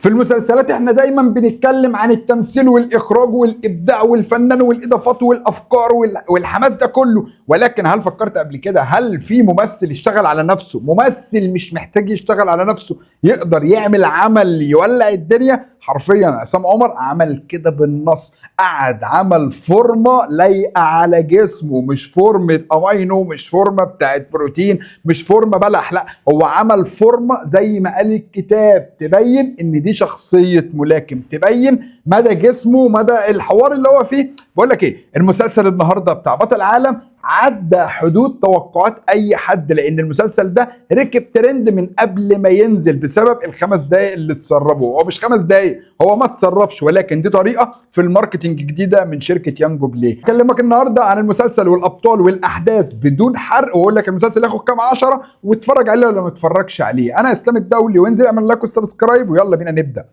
في المسلسلات احنا دايما بنتكلم عن التمثيل والاخراج والابداع والفنان والاضافات والافكار والحماس ده كله، ولكن هل فكرت قبل كده هل في ممثل يشتغل على نفسه، ممثل مش محتاج يشتغل على نفسه، يقدر يعمل عمل يولع الدنيا؟ حرفيا عصام عمر عمل كده بالنص، قعد عمل فورمه لايقه على جسمه، مش فورمه امينو، مش فورمه بتاعت بروتين، مش فورمه بلح، لا هو عمل فورمه زي ما قال الكتاب تبين ان دي شخصيه ملاكم، تبين مدى جسمه، مدى الحوار اللي هو فيه. بقول لك ايه، المسلسل النهارده بتاع بطل العالم عدى حدود توقعات اي حد، لان المسلسل ده ركب ترند من قبل ما ينزل بسبب الخمس دقايق اللي اتسربوا. هو مش 5 دقايق، هو ما اتسربش، ولكن دي طريقه في الماركتنج جديده من شركه يانجو بلاي. اكلمك النهارده عن المسلسل والابطال والاحداث بدون حرق، واقول لك المسلسل ياخد كام 10 واتفرج عليه ولا ما تتفرجش عليه. انا اسلام الدولي، وانزل اعمل لايك وسبسكرايب ويلا بينا نبدا.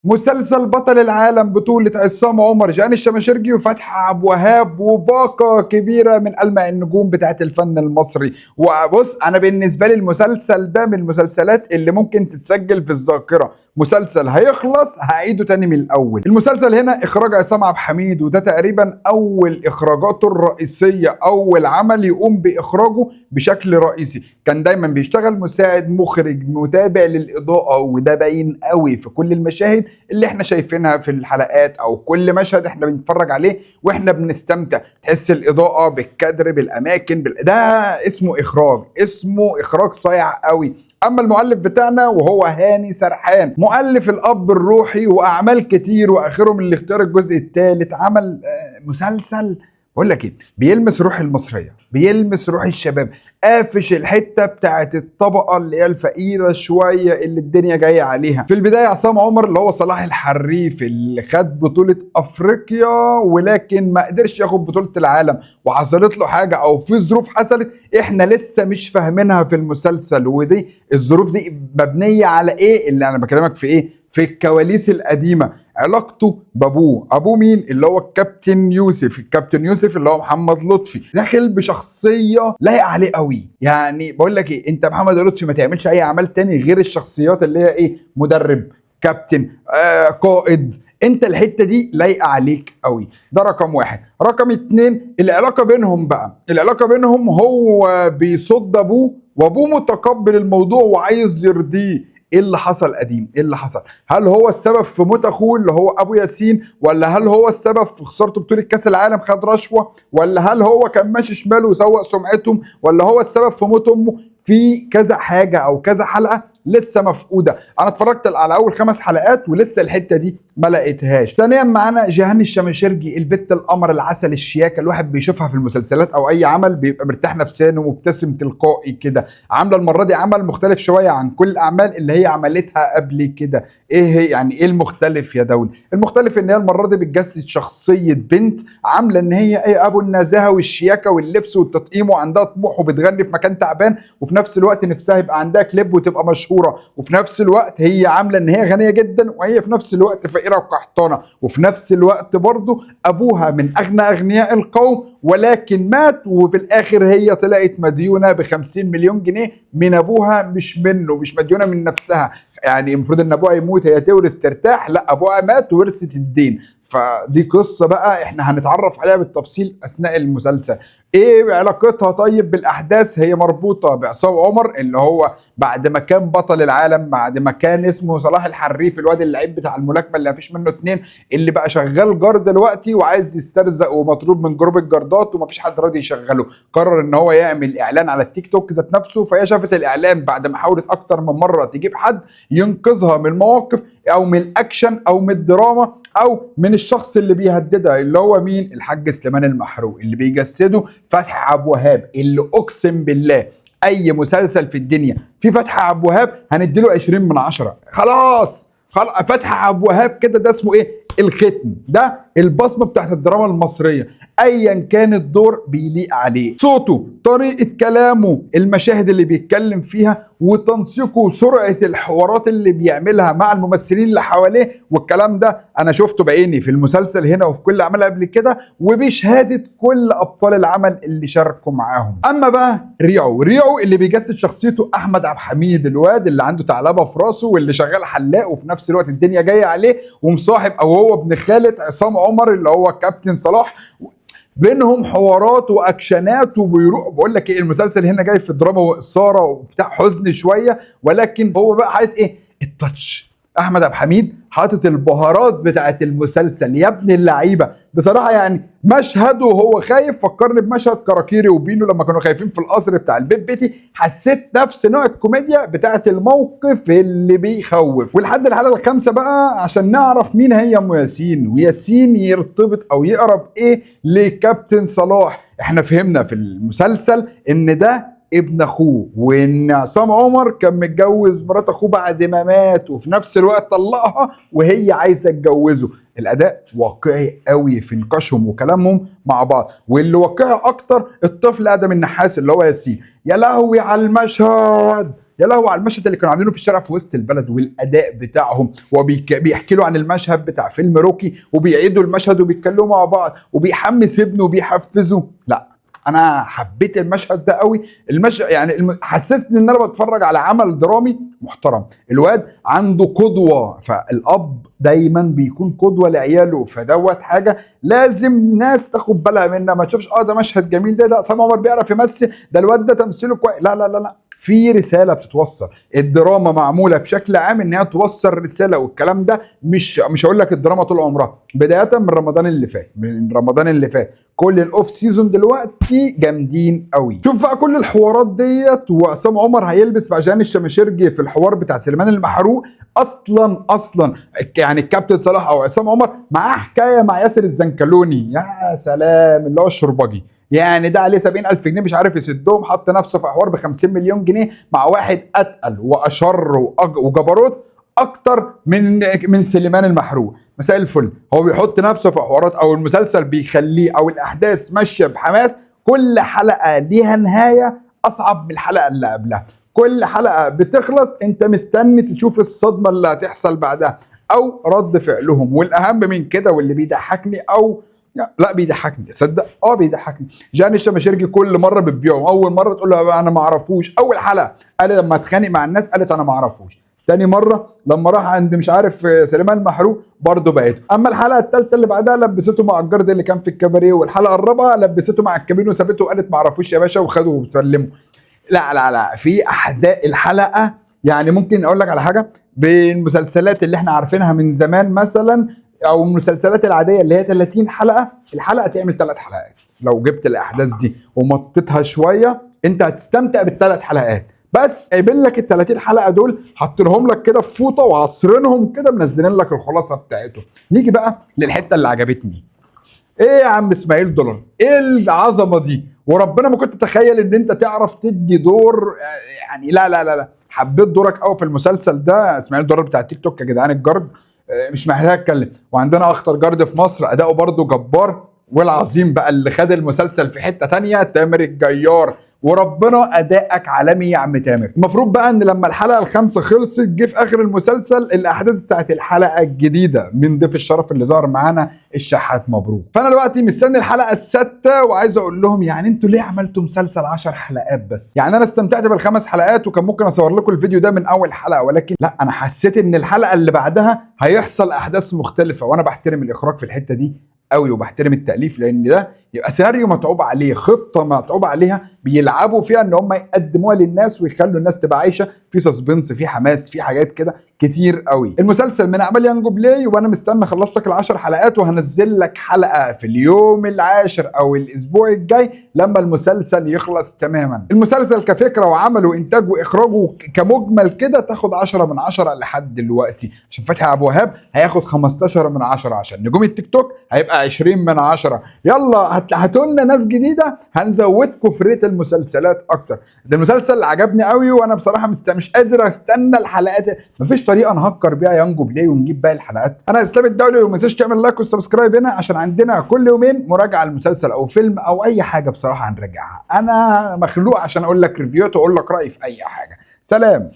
مسلسل بطل العالم بطولة عصام عمر، جان الشماشرجي، وفتحي عبد الوهاب، وباقة كبيرة من ألمع النجوم بتاعت الفن المصري. وبص، أنا بالنسبة لي المسلسل ده من المسلسلات اللي ممكن تتسجل في الذاكرة، مسلسل هيخلص هعيده تاني من الأول. المسلسل هنا إخراج عصام عبد الحميد، وده تقريبا أول إخراجاته الرئيسية، أول عمل يقوم بإخراجه بشكل رئيسي. كان دايما بيشتغل مساعد مخرج متابع للإضاءة، وده باين قوي في كل المشاهد اللي احنا شايفينها في الحلقات، او كل مشهد احنا بنتفرج عليه واحنا بنستمتع، تحس الاضاءه بالكادر بالاماكن ده اسمه اخراج، اسمه اخراج صايع قوي. اما المؤلف بتاعنا وهو هاني سرحان، مؤلف الاب الروحي واعمال كتير، واخرهم اللي اختار الجزء الثالث، عمل مسلسل بقول لك ايه، بيلمس روح المصريه، بيلمس روح الشباب، قافش الحته بتاعت الطبقه اللي هي الفقيره شويه اللي الدنيا جايه عليها. في البدايه عصام عمر اللي هو صلاح الحريف اللي خد بطوله افريقيا ولكن ما قدرش ياخد بطوله العالم، وحصلت له حاجه او في ظروف حصلت احنا لسه مش فاهمينها في المسلسل، ودي الظروف دي مبنيه على ايه؟ اللي انا بكلمك في ايه؟ في الكواليس القديمه. علاقته بابوه، ابوه مين؟ اللي هو الكابتن يوسف، الكابتن يوسف اللي هو محمد لطفي، داخل بشخصيه لايقه عليه قوي. يعني بقول لك ايه، انت محمد لطفي ما تعملش اي اعمال تاني غير الشخصيات اللي هي ايه، مدرب، كابتن، قائد، انت الحته دي لايقه عليك قوي. ده رقم واحد. رقم اتنين، العلاقه بينهم بقى، العلاقه بينهم هو بيصد ابوه وابوه متقبل الموضوع وعايز يرضيه. ايه اللي حصل قديم؟ ايه اللي حصل؟ هل هو السبب في موت اخوه اللي هو ابو ياسين، ولا هل هو السبب في خسارته بطوله كاس العالم خد رشوه، ولا هل هو كان ماشي شمال وسوق سمعتهم، ولا هو السبب في موت امه؟ في كذا حاجه او كذا حلقه لسه مفقوده. انا اتفرجت على اول 5 حلقات ولسه الحته دي ما لقيتهاش. ثانيا معانا جيهان الشماشرجي، البت القمر العسل الشياكه، الواحد بيشوفها في المسلسلات او اي عمل بيبقى مرتاح نفسيا ومبتسم تلقائي كده. عامله المره دي عمل مختلف شويه عن كل الاعمال اللي هي عملتها قبل كده. ايه هي يعني ايه المختلف يا دولي؟ المختلف ان هي المره دي بتجسد شخصيه بنت عامله ان هي ايه، ابو النزاهه والشياكه واللبس والتطقيم، وعندها طموح وبتغني في مكان تعبان، وفي نفس الوقت نفسها يبقى عندها كليب وتبقى مشهوره، وفي نفس الوقت هي عامله ان هي غنيه جدا وهي في نفس الوقت فقيره وقحطانه، وفي نفس الوقت برضه ابوها من اغنى اغنياء القوم ولكن مات، وفي الاخر هي طلعت مديونه ب50 مليون جنيه من ابوها، مش منه، مش مديونه من نفسها. يعني المفروض ان ابوها يموت هي تورث ترتاح، لا ابوها مات وورثت الدين. فدي قصه بقى احنا هنتعرف عليها بالتفصيل اثناء المسلسل. ايه علاقتها طيب بالاحداث؟ هي مربوطه بعصام عمر اللي هو بعد ما كان بطل العالم، بعد ما كان اسمه صلاح الحريف، الواد اللعيب بتاع الملاكمه اللي مفيش منه اتنين، اللي بقى شغال جارد دلوقتي وعايز يسترزق ومطلوب من جروب الجاردات ومفيش حد راضي يشغله، قرر ان هو يعمل اعلان على التيك توك ذات نفسه. فهي شافت الاعلان بعد ما حاولت اكتر من مره تجيب حد ينقذها من المواقف او من الاكشن او من الدراما او من الشخص اللي بيهددها، اللي هو مين؟ الحاج سليمان المحروق، اللي بيجسده فتحي عبد الوهاب، اللي اقسم بالله اي مسلسل في الدنيا في فتحي عبد الوهاب هنديله 20 من 10. خلاص فتحي عبد الوهاب كده، ده اسمه ايه؟ الختم، ده البصمه بتاعت الدراما المصريه. ايا كان الدور بيليق عليه. صوته، طريقه كلامه، المشاهد اللي بيتكلم فيها، وتنسيقه وسرعه الحوارات اللي بيعملها مع الممثلين اللي حواليه، والكلام ده انا شفته بعيني في المسلسل هنا وفي كل اعمال قبل كده، وبشهاده كل ابطال العمل اللي شاركوا معاهم. اما بقى ريعو اللي بيجسد شخصيته احمد عبد الحميد، الواد اللي عنده ثعلبه في راسه واللي شغال حلاق وفي نفس الوقت الدنيا جايه عليه، ومصاحب او هو ابن خالة عصام عمر اللي هو كابتن صلاح، بينهم حوارات واكشنات وبيروح. بقول لك ايه، المسلسل هنا جاي في دراما واثاره وبتاع حزن شويه، ولكن هو بقى حاطط ايه، التاتش. احمد عبد الحميد حاطط البهارات بتاعت المسلسل يا ابن اللعيبه بصراحه. يعني مشهد وهو خايف فكرني بمشهد كراكيري وبينو لما كانوا خايفين في القصر بتاع البيت بيتي. حسيت نفس نوع الكوميديا بتاعت الموقف اللي بيخوف. ولحد الحلقه الخامسه بقى عشان نعرف مين هي ام ياسين، وياسين يرتبط او يقرب ايه لكابتن صلاح. احنا فهمنا في المسلسل ان ده ابن اخوه، وان عصام عمر كان متجوز مرات اخوه بعد ما مات، وفي نفس الوقت طلقها وهي عايزه تجوزه. الاداء واقعي قوي في نقاشهم وكلامهم مع بعض. واللي واقعي اكتر الطفل ادم النحاس اللي هو ياسين. يا لهوي على المشهد، يا لهوي على المشهد اللي كانوا عاملينه في الشارع في وسط البلد، والاداء بتاعهم. وبيحكي له عن المشهد بتاع فيلم روكي، وبيعيدوا المشهد وبيتكلموا مع بعض، وبيحمس ابنه وبيحفزه. لا انا حبيت المشهد ده قوي. المشهد يعني حسسني ان انا بتفرج على عمل درامي محترم. الواد عنده قدوه، فالاب دايما بيكون قدوه لعياله، فدوت حاجه لازم ناس تاخد بالها منها. ما تشوفش ده مشهد جميل، ده عصام عمر بيعرف يمثل، ده الواد ده تمثيله كويس. لا لا لا لا، في رساله بتتوصل. الدراما معموله بشكل عام ان هي توصل رساله، والكلام ده مش هقول لك الدراما طول عمرها، بدايه من رمضان اللي فات كل الاوف سيزون دلوقتي جامدين قوي. شوف بقى كل الحوارات ديت، وعصام عمر هيلبس مع جان الشماشرجي في الحوار بتاع سليمان المحروق. اصلا يعني الكابتن صلاح او عصام عمر معاه حكايه مع ياسر الزنكلوني، يا سلام، اللي هو الشربجي. يعني ده عليه 70,000 جنيه مش عارف يسدهم، حط نفسه في حوار ب 50 مليون جنيه مع واحد اتقل واشر وجبروت اكتر من سليمان المحروق. مساء الفل. هو بيحط نفسه في حوارات، او المسلسل بيخليه، او الاحداث ماشيه بحماس. كل حلقه ليها نهايه اصعب من الحلقه اللي قبلها. كل حلقه بتخلص انت مستني تشوف الصدمه اللي هتحصل بعدها او رد فعلهم. والاهم من كده واللي بيضحكني او لا بيضحكني، صدق بيضحكني، جان الشماشرجي كل مره بتبيعه. اول مره تقول له انا ما اعرفوش، اول حلقه قال لما اتخانق مع الناس قالت انا ما اعرفوش، تاني مره لما راح عند مش عارف سليمان المحروق برضه بقيته. اما الحلقه الثالثه اللي بعدها لبسته مع الجارد اللي كان في الكباريه، والحلقه الرابعه لبسته مع الكابين وسابته وقالت ما اعرفوش يا باشا، وخده وسلمه. لا لا لا، في احداث الحلقه. يعني ممكن اقول لك على حاجه، بالمسلسلات اللي احنا عارفينها من زمان مثلا، او المسلسلات العاديه اللي هي 30 حلقه، الحلقه تعمل 3 حلقات. لو جبت الاحداث دي ومطيتها شويه انت هتستمتع بالثلاث حلقات. بس قايبين لك ال 30 حلقه دول، حاطينهم لك كده في فوطه وعصرينهم كده، منزلين لك الخلاصه بتاعتهم. نيجي بقى للحته اللي عجبتني. ايه يا عم اسماعيل دولار، ايه العظمه دي؟ وربنا ما كنت اتخيل ان انت تعرف تدي دور. يعني لا لا لا لا، حبيت دورك قوي في المسلسل ده. اسماعيل دولار بتاع التيك توك يا جدعان، الجرد مش محتاج اتكلم. وعندنا اخطر جرد في مصر اداؤه برضه جبار. والعظيم بقى اللي خد المسلسل في حته تانية، تامر الجيار. وربنا ادائك عالمي يا عم تامر. المفروض بقى ان لما الحلقه الخامسه خلصت، جه في اخر المسلسل الاحداث بتاعت الحلقه الجديده من ضيف الشرف اللي ظهر معانا الشحات مبروك. فانا دلوقتي مستني الحلقه السادسه، وعايز اقول لهم يعني انتوا ليه عملتوا مسلسل 10 حلقات بس؟ يعني انا استمتعت بالخمس حلقات وكان ممكن اصور لكم الفيديو ده من اول حلقه، ولكن لا، انا حسيت ان الحلقه اللي بعدها هيحصل احداث مختلفه. وانا بحترم الاخراج في الحته دي قوي، وبحترم التاليف، لان ده يبقى سيناريو متعوب عليه، خطه متعوب عليها، بيلعبوا فيها ان هم يقدموها للناس ويخلوا الناس تبقى عايشه في سسبنس، في حماس، في حاجات كده كتير قوي. المسلسل من اعمال يانجو بلاي، وانا مستني خلصتك ال10 حلقات، وهنزل لك حلقه في اليوم العاشر او الاسبوع الجاي لما المسلسل يخلص تماما. المسلسل كفكره وعمل وانتاج واخراجه كمجمل كده تاخد 10 من 10 لحد دلوقتي. عشان فتحي ابو وهاب هياخد 15 من 10، عشان نجوم التيك توك هيبقى 20 من 10. يلا هاتوا لنا ناس جديده هنزودكم في ريت المسلسلات اكتر. ده المسلسل اللي عجبني قوي، وانا بصراحه مش قادر استنى الحلقات. مفيش طريقه نهكر بيها يانجو بلاي ونجيب باقي الحلقات. انا اسلام الدولي، وما تنساش تعمل لايك وسبسكرايب هنا عشان عندنا كل يومين مراجعه لمسلسل او فيلم او اي حاجه بصراحه هنراجعها. انا مخلوق عشان اقول لك ريفيوهات واقول لك رايي في اي حاجه. سلام.